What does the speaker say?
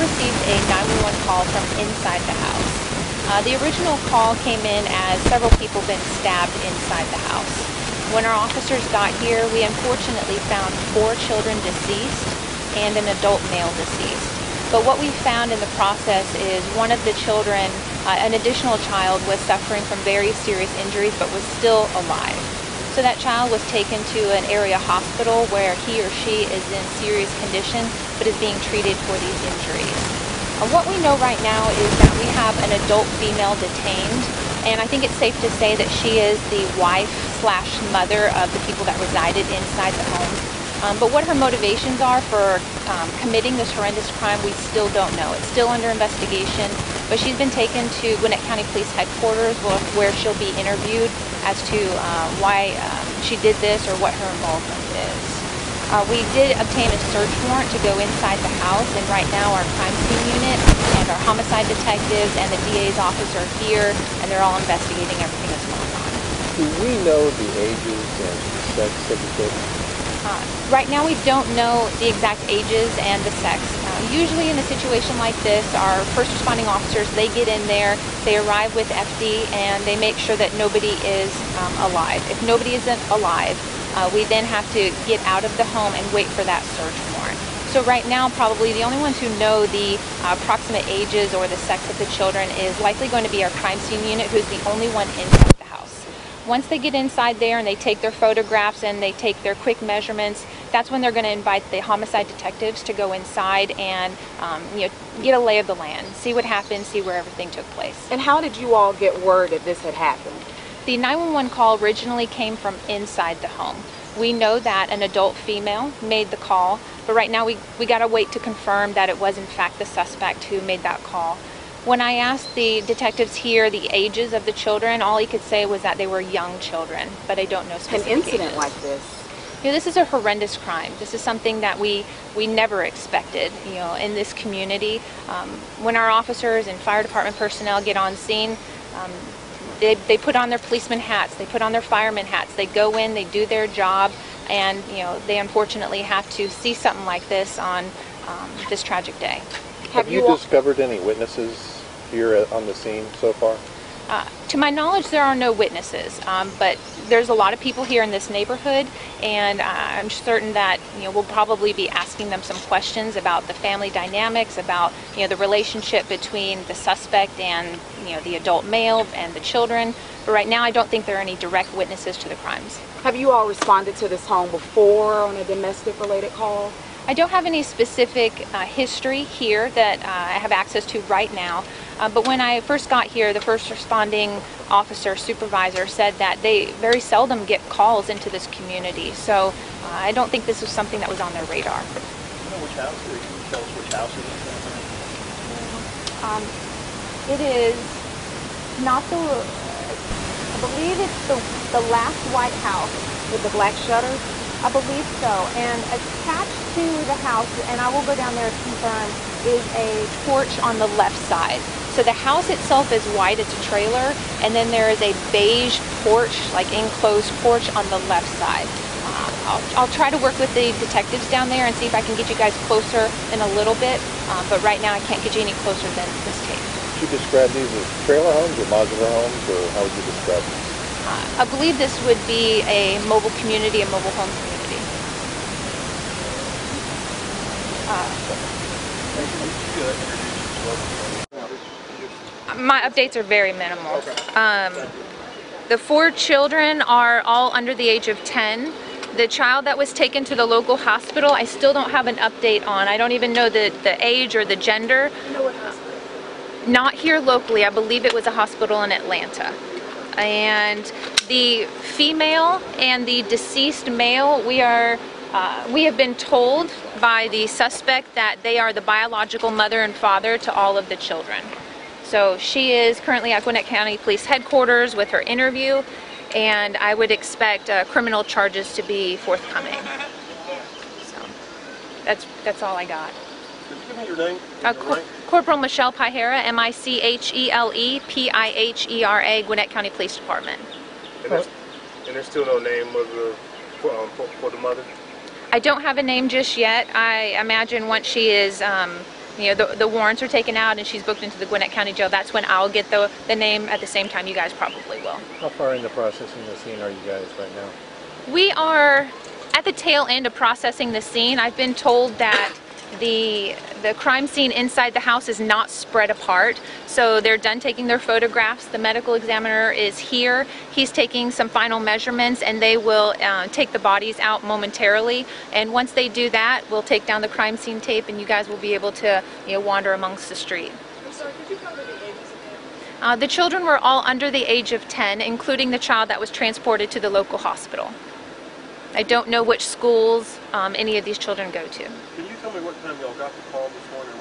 received a 911 call from inside the house. The original call came in as several people been stabbed inside the house. When our officers got here, we unfortunately found 4 children deceased and an adult male deceased. But what we found in the process is one of the children, an additional child, was suffering from very serious injuries but was still alive. So that child was taken to an area hospital where he or she is in serious condition but is being treated for these injuries. What we know right now is that we have an adult female detained, and I think it's safe to say that she is the wife/mother of the people that resided inside the home. But what her motivations are for committing this horrendous crime, we still don't know. It's still under investigation, but she's been taken to Gwinnett County Police Headquarters where she'll be interviewed as to why she did this or what her involvement is. We did obtain a search warrant to go inside the house, and right now our crime scene unit and our homicide detectives and the DA's office are here, and they're all investigating everything that's going on. Do we know the ages and sex of the children? Right now we don't know the exact ages and the sex. Usually in a situation like this, our first responding officers, they get in there, they arrive with FD, and they make sure that nobody is alive. If nobody isn't alive, we then have to get out of the home and wait for that search warrant. So right now, probably the only ones who know the approximate ages or the sex of the children is likely going to be our crime scene unit, who's the only one inside the house. Once they get inside there and they take their photographs and they take their quick measurements, that's when they're going to invite the homicide detectives to go inside and get a lay of the land, see what happened, see where everything took place. And how did you all get word that this had happened? The 911 call originally came from inside the home. We know that an adult female made the call, but right now we got to wait to confirm that it was in fact the suspect who made that call. When I asked the detectives here the ages of the children, all he could say was that they were young children, but I don't know specific An incident ages. like this. This is a horrendous crime. This is something that we never expected, in this community. When our officers and fire department personnel get on scene, they put on their policeman hats, they put on their fireman hats, they go in, they do their job, and they unfortunately have to see something like this on this tragic day. Have you discovered any witnesses here on the scene so far? To my knowledge, there are no witnesses, but there's a lot of people here in this neighborhood, and I'm certain that we'll probably be asking them some questions about the family dynamics, about the relationship between the suspect and the adult male and the children. But right now, I don't think there are any direct witnesses to the crimes. Have you all responded to this home before on a domestic-related call? I don't have any specific history here that I have access to right now, but when I first got here, the first responding officer, supervisor, said that they very seldom get calls into this community, so I don't think this was something that was on their radar. Do you know which house? Can you tell us which house it is? It is not the, I believe it's the last white house With the black shutters? I believe so, and attached to the house, and I will go down there to confirm, is a porch on the left side. So the house itself is white, it's a trailer, and then there is a beige porch, like enclosed porch on the left side. I'll try to work with the detectives down there and see if I can get you guys closer in a little bit, but right now I can't get you any closer than this tape. Would you describe these as trailer homes or modular homes, or how would you describe them? I believe this would be a mobile community, a mobile home community. My updates are very minimal. The 4 children are all under the age of 10. The child that was taken to the local hospital, I still don't have an update on. I don't even know the age or the gender. Not here locally. I believe it was a hospital in Atlanta. And the female and the deceased male, we have been told by the suspect that they are the biological mother and father to all of the children. So she is currently at Gwinnett County Police Headquarters with her interview, and I would expect criminal charges to be forthcoming. So that's all I got. Give me your name. Cpl Michele Pihera, Michele Pihera, Gwinnett County Police Department. And there's still no name of the for the mother? I don't have a name just yet. I imagine once she is the warrants are taken out and she's booked into the Gwinnett County Jail, that's when I'll get the name at the same time you guys probably will. How far in the processing the scene are you guys right now? We are at the tail end of processing the scene. I've been told that the crime scene inside the house is not spread apart, so they're done taking their photographs. The medical examiner is here. He's taking some final measurements, and they will take the bodies out momentarily, and once they do that, we'll take down the crime scene tape and you guys will be able to wander amongst the street. I'm sorry, could you cover the ages again? The children were all under the age of 10, including the child that was transported to the local hospital. I don't know which schools any of these children go to. Can you tell me what time y'all got the call this morning?